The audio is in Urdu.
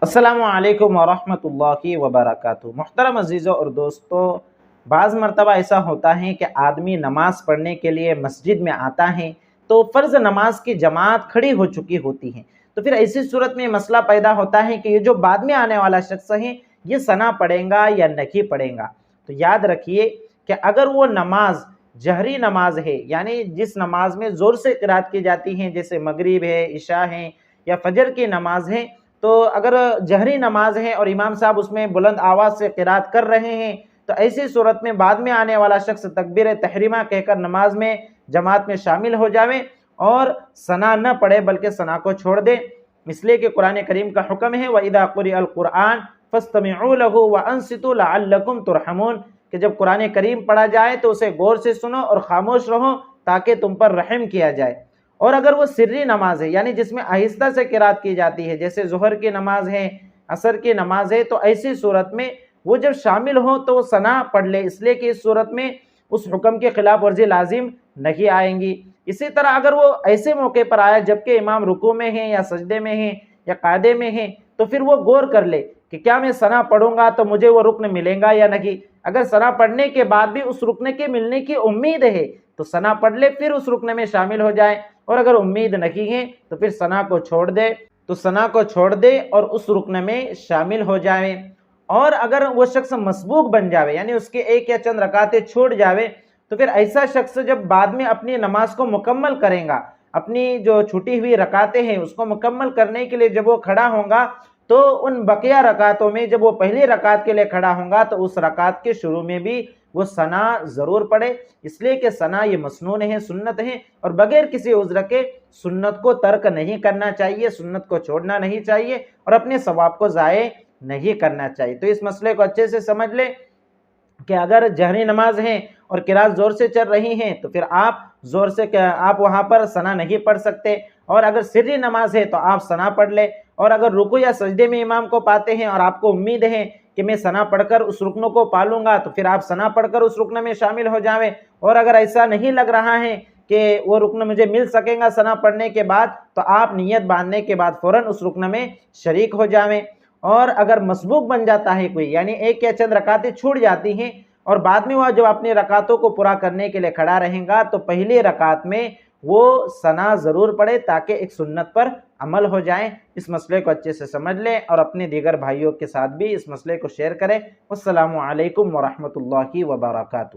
السلام علیکم ورحمۃ اللہ وبرکاتہ۔ محترم عزیزوں اور دوستو، بعض مرتبہ ایسا ہوتا ہے کہ آدمی نماز پڑھنے کے لیے مسجد میں آتا ہے تو فرض نماز کی جماعت کھڑی ہو چکی ہوتی ہے، تو پھر ایسی صورت میں مسئلہ پیدا ہوتا ہے کہ یہ جو بعد میں آنے والا شخص ہے یہ ثنا پڑھے گا یا نہیں پڑھے گا۔ تو یاد رکھیے کہ اگر وہ نماز جہری نماز ہے، یعنی جس نماز میں زور سے قرات کی جاتی ہے، جیسے مغرب ہے، عشاء ہے یا فجر کی نماز ہے، تو اگر جہری نماز ہے اور امام صاحب اس میں بلند آواز سے قرات کر رہے ہیں تو ایسی صورت میں بعد میں آنے والا شخص تکبیر تحریمہ کہہ کر نماز میں جماعت میں شامل ہو جاوے اور ثنا نہ پڑھے بلکہ ثنا کو چھوڑ دے، اس لیے کہ قرآن کریم کا حکم ہے وَإِذَا قُرِئَ الْقُرْآنُ فَاسْتَمِعُوا لَهُ وَأَنصِتُوا لَعَلَّكُمْ تُرْحَمُونَ، کہ جب قرآن کریم پڑھا جائے تو اسے غور سے سنو اور خاموش رہو تاکہ تم پر رحم کیا جائے۔ اور اگر وہ سری نماز ہے، یعنی جس میں آہستہ سے قرات کی جاتی ہے، جیسے ظہر کی نماز ہے، عصر کی نماز ہے، تو ایسی صورت میں وہ جب شامل ہو تو وہ ثنا پڑھ لے، اس لیے کہ اس صورت میں اس حکم کے خلاف ورزی لازم نہیں آئیں گی۔ اسی طرح اگر وہ ایسے موقع پر آیا جبکہ امام رکوع میں ہیں یا سجدے میں ہیں یا قاعدے میں ہیں تو پھر وہ غور کر لے کہ کیا میں ثنا پڑھوں گا تو مجھے وہ رکن ملے گا یا نہیں۔ اگر ثنا پڑھنے کے بعد بھی اس رکن کے ملنے کی امید ہے تو ثنا پڑھ لے، پھر اس رکن میں شامل ہو جائے، اور اگر امید نہیں ہے تو پھر ثنا کو چھوڑ دے، تو ثنا کو چھوڑ دے اور اس رکن میں شامل ہو جائے۔ اور اگر وہ شخص مسبوق بن جاوے، یعنی اس کے ایک یا چند رکعتیں چھوٹ جاوے، تو پھر ایسا شخص جب بعد میں اپنی نماز کو مکمل کرے گا، اپنی جو چھوٹی ہوئی رکعتیں ہیں اس کو مکمل کرنے کے لیے جب وہ کھڑا ہوگا تو ان بقیہ رکعتوں میں جب وہ پہلی رکعت کے لیے کھڑا ہوگا تو اس رکعت کے شروع میں بھی وہ ثنا ضرور پڑھے، اس لیے کہ ثنا یہ مسنون ہے، سنت ہے، اور بغیر کسی عذر کے سنت کو ترک نہیں کرنا چاہیے، سنت کو چھوڑنا نہیں چاہیے اور اپنے ثواب کو ضائع نہیں کرنا چاہیے۔ تو اس مسئلے کو اچھے سے سمجھ لیں کہ اگر جہری نماز ہے اور قرات زور سے چل رہی ہیں تو پھر آپ وہاں پر ثنا نہیں پڑھ سکتے، اور اگر سری نماز ہے تو آپ ثنا پڑھ لیں، اور اگر رکوع یا سجدے میں امام کو پاتے ہیں اور آپ کو امید ہے کہ میں ثنا پڑھ کر اس رکن کو پالوں گا تو پھر آپ ثنا پڑھ کر اس رکن میں شامل ہو جاویں، اور اگر ایسا نہیں لگ رہا ہے کہ وہ رکن مجھے مل سکے گا ثنا پڑھنے کے بعد تو آپ نیت باندھنے کے بعد فوراً اس رکن میں شریک ہو جاویں۔ اور اگر مسبوق بن جاتا ہے کوئی، یعنی ایک یا چند رکعتیں چھوٹ جاتی ہیں اور بعد میں وہ جب اپنی رکعتوں کو پورا کرنے کے لیے کھڑا رہے گا تو پہلی رکعت میں وہ ثنا ضرور پڑھے تاکہ ایک سنت پر عمل ہو جائے۔ اس مسئلے کو اچھے سے سمجھ لیں اور اپنے دیگر بھائیوں کے ساتھ بھی اس مسئلے کو شیئر کریں۔ السلام علیکم ورحمۃ اللہ وبرکاتہ۔